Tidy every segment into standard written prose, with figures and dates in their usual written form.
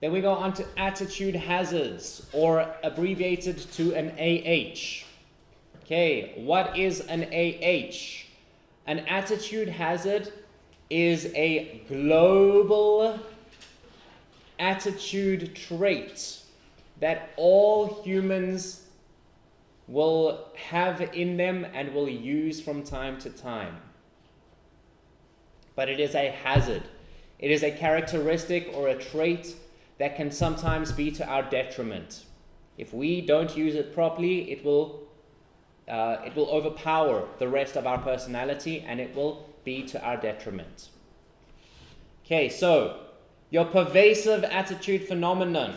Then we go on to attitude hazards, or abbreviated to an AH. Okay, what is an AH? An attitude hazard is a global attitude trait that all humans will have in them and will use from time to time. But it is a hazard. It is a characteristic or a trait that can sometimes be to our detriment. If we don't use it properly, it will overpower the rest of our personality, and it will be to our detriment. Okay, so your pervasive attitude phenomenon.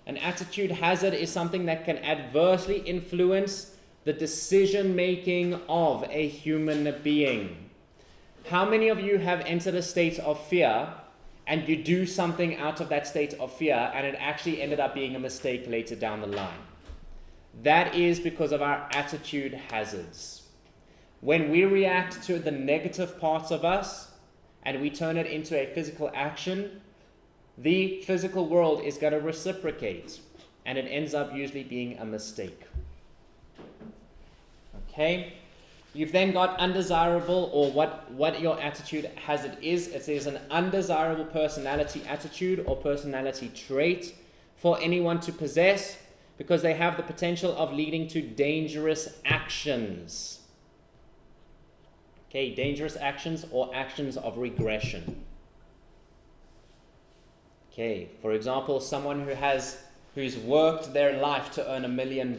An attitude hazard is something that can adversely influence the decision making of a human being. How many of you have entered a state of fear and you do something out of that state of fear and it actually ended up being a mistake later down the line? That is because of our attitude hazards. When we react to the negative parts of us and we turn it into a physical action, the physical world is going to reciprocate, and it ends up usually being a mistake. Okay? You've then got undesirable, or what your attitude hazard is. It is an undesirable personality attitude or personality trait for anyone to possess, because they have the potential of leading to dangerous actions. Okay, dangerous actions or actions of regression. Okay, for example, someone who's worked their life to earn $1 million.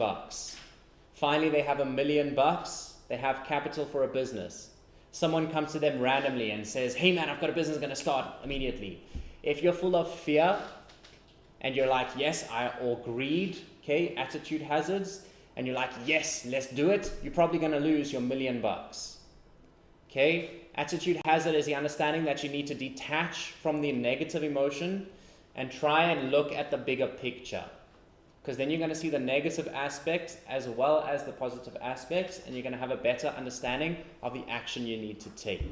Finally, they have $1 million. They have capital for a business. Someone comes to them randomly and says, "Hey man, I've got a business going to start immediately." If you're full of fear and you're like, "Yes," or greed, okay, attitude hazards, and you're like, "Yes, let's do it," you're probably going to lose your $1 million. Okay, attitude hazard is the understanding that you need to detach from the negative emotion and try and look at the bigger picture. Because then you're going to see the negative aspects as well as the positive aspects, and you're going to have a better understanding of the action you need to take.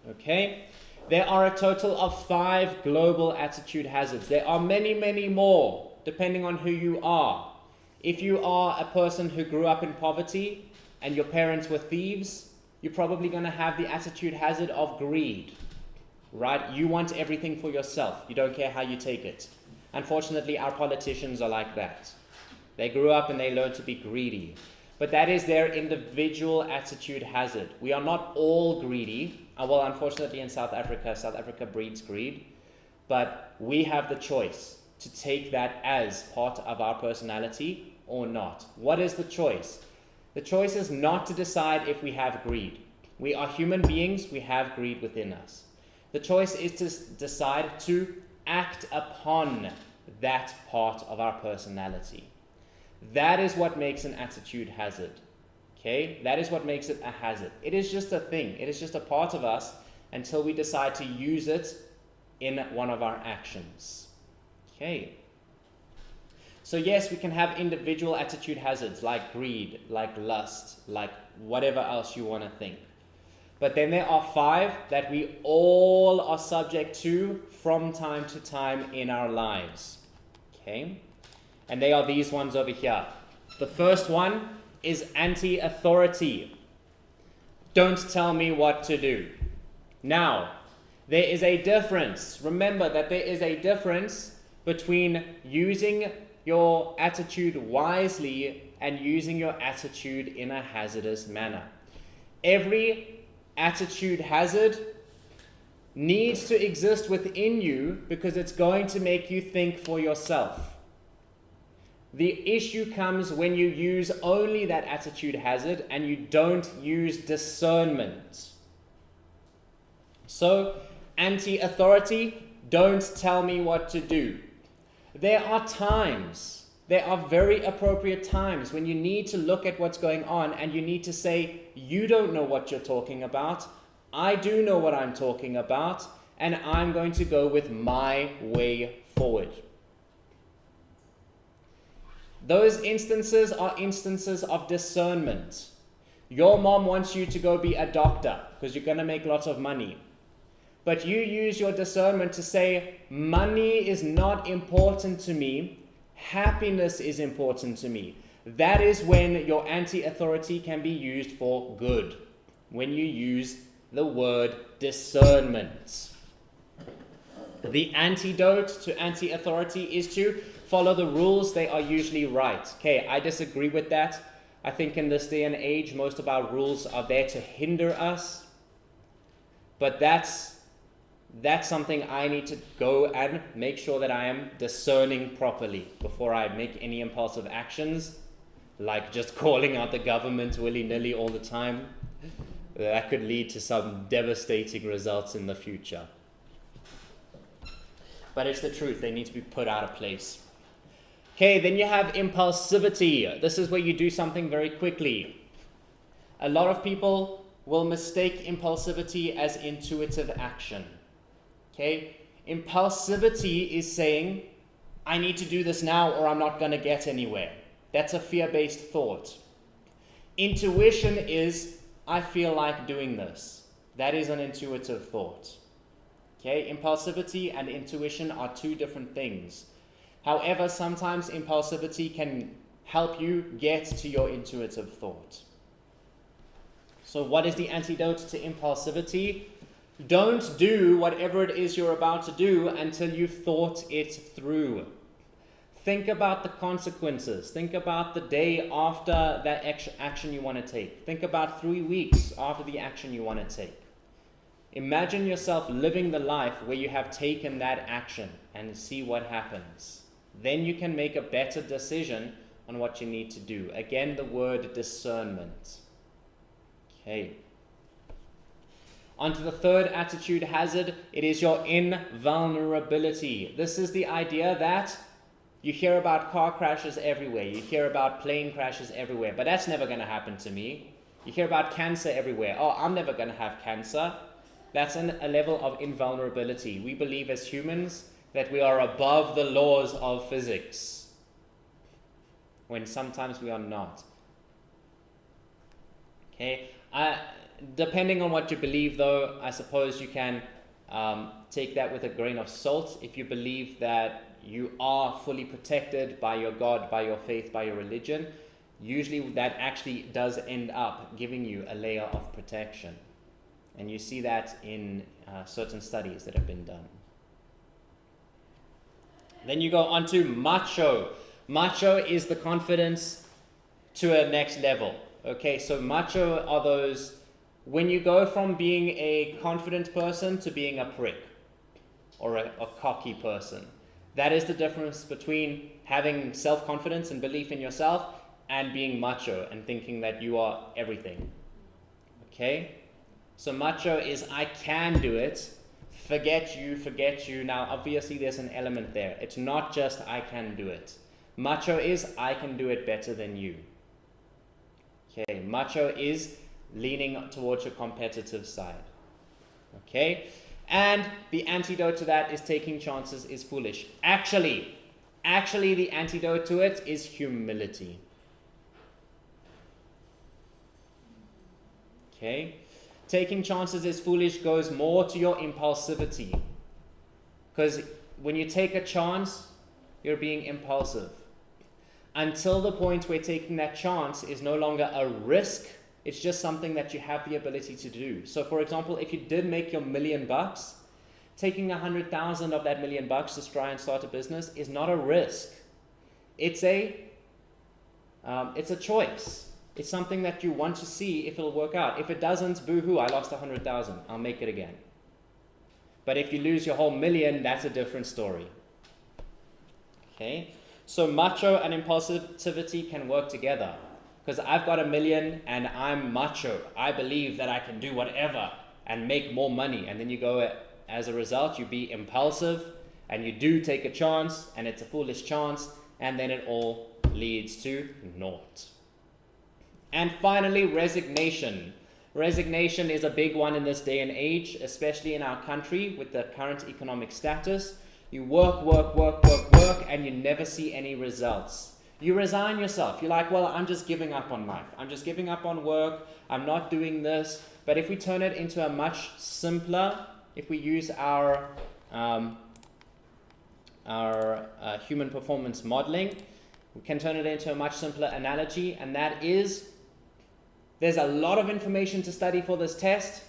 Okay, there are a total of 5 global attitude hazards. There are many, many more, depending on who you are. If you are a person who grew up in poverty and your parents were thieves, you're probably going to have the attitude hazard of greed. Right? You want everything for yourself. You don't care how you take it. Unfortunately, our politicians are like that. They grew up and they learned to be greedy. But that is their individual attitude hazard. We are not all greedy. Well, unfortunately in South Africa breeds greed. But we have the choice to take that as part of our personality or not. What is the choice? The choice is not to decide if we have greed. We are human beings. We have greed within us. The choice is to decide to act upon that part of our personality. That is what makes an attitude hazard. Okay? That is what makes it a hazard. It is just a thing. It is just a part of us until we decide to use it in one of our actions. Okay? So yes, we can have individual attitude hazards like greed, like lust, like whatever else you want to think. But then there are 5 that we all are subject to from time to time in our lives. Okay? And they are these ones over here. The first one is anti-authority. Don't tell me what to do. Now, there is a difference. Remember that there is a difference between using your attitude wisely and using your attitude in a hazardous manner. Every attitude hazard needs to exist within you because it's going to make you think for yourself. The issue comes when you use only that attitude hazard and you don't use discernment. So, anti-authority, don't tell me what to do. There are very appropriate times when you need to look at what's going on and you need to say, you don't know what you're talking about, I do know what I'm talking about, and I'm going to go with my way forward. Those instances are instances of discernment. Your mom wants you to go be a doctor because you're going to make lots of money. but you use your discernment to say, money is not important to me, happiness is important to me. That is when your anti-authority can be used for good, when you use the word discernment. The antidote to anti-authority is to follow the rules. They are usually right. Okay, I disagree with that. I think in this day and age, most of our rules are there to hinder us. But that's something I need to go and make sure that I am discerning properly before I make any impulsive actions, like just calling out the government willy-nilly all the time. That could lead to some devastating results in the future. But it's the truth. They need to be put out of place. Okay, then you have impulsivity. This is where you do something very quickly. A lot of people will mistake impulsivity as intuitive action. Okay, impulsivity is saying, I need to do this now or I'm not going to get anywhere. That's a fear-based thought. Intuition is, I feel like doing this. That is an intuitive thought. Okay, impulsivity and intuition are two different things. However, sometimes impulsivity can help you get to your intuitive thought. So what is the antidote to impulsivity? Don't do whatever it is you're about to do until you've thought it through. Think about the consequences. Think about the day after that action you want to take. Think about 3 weeks after the action you want to take. Imagine yourself living the life where you have taken that action and see what happens. Then you can make a better decision on what you need to do. Again, the word discernment. Okay. On to the third attitude hazard. It is your invulnerability. This is the idea that you hear about car crashes everywhere. You hear about plane crashes everywhere. But that's never going to happen to me. You hear about cancer everywhere. Oh, I'm never going to have cancer. That's a level of invulnerability. We believe as humans that we are above the laws of physics, when sometimes we are not. Okay, depending on what you believe, though, I suppose you can take that with a grain of salt. If you believe that you are fully protected by your God, by your faith, by your religion, usually that actually does end up giving you a layer of protection. And you see that in certain studies that have been done. Then you go on to macho. Macho is the confidence to a next level. Okay, so macho are those, when you go from being a confident person to being a prick or a cocky person. That is the difference between having self-confidence and belief in yourself and being macho and thinking that you are everything. Okay? So macho is, I can do it. Forget you. Now, obviously, there's an element there. It's not just I can do it. Macho is, I can do it better than you. Okay, macho is leaning towards your competitive side. Okay, and the antidote to that is taking chances is foolish. Actually, the antidote to it is humility. Okay. Taking chances is foolish goes more to your impulsivity. Because when you take a chance, you're being impulsive. Until the point where taking that chance is no longer a risk, it's just something that you have the ability to do. So for example, if you did make your $1 million, taking 100,000 of that $1 million to try and start a business is not a risk. It's a choice. It's something that you want to see if it'll work out. If it doesn't, boo-hoo, I lost 100,000. I'll make it again. But if you lose your whole $1 million, that's a different story. Okay? So macho and impulsivity can work together. Because I've got $1 million and I'm macho. I believe that I can do whatever and make more money. And then you go, as a result, you be impulsive and you do take a chance and it's a foolish chance. And then it all leads to naught. And finally, resignation. Resignation is a big one in this day and age, especially in our country with the current economic status. You work, and you never see any results. You resign yourself. You're like, well, I'm just giving up on life. I'm just giving up on work. I'm not doing this. But if we turn it into a much simpler if we use our human performance modeling, we can turn it into a much simpler analogy, and that is, there's a lot of information to study for this test.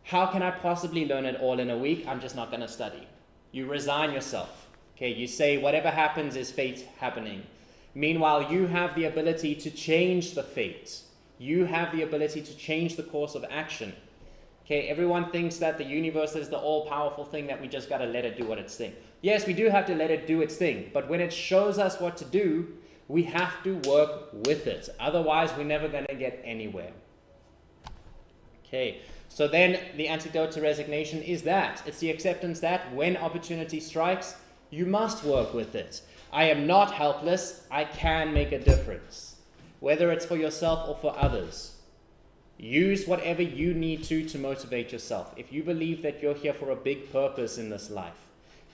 How can I possibly learn it all in a week? I'm just not going to study. You resign yourself. Okay, you say whatever happens is fate happening. Meanwhile, you have the ability to change the fate. You have the ability to change the course of action. Okay, everyone thinks that the universe is the all-powerful thing that we just got to let it do what it's thing. Yes, we do have to let it do its thing, but when it shows us what to do, we have to work with it. Otherwise, we're never going to get anywhere. Okay, so then the antidote to resignation is that. It's the acceptance that when opportunity strikes, you must work with it. I am not helpless. I can make a difference, whether it's for yourself or for others. Use whatever you need to motivate yourself. If you believe that you're here for a big purpose in this life,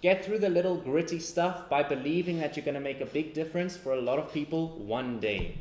get through the little gritty stuff by believing that you're going to make a big difference for a lot of people one day.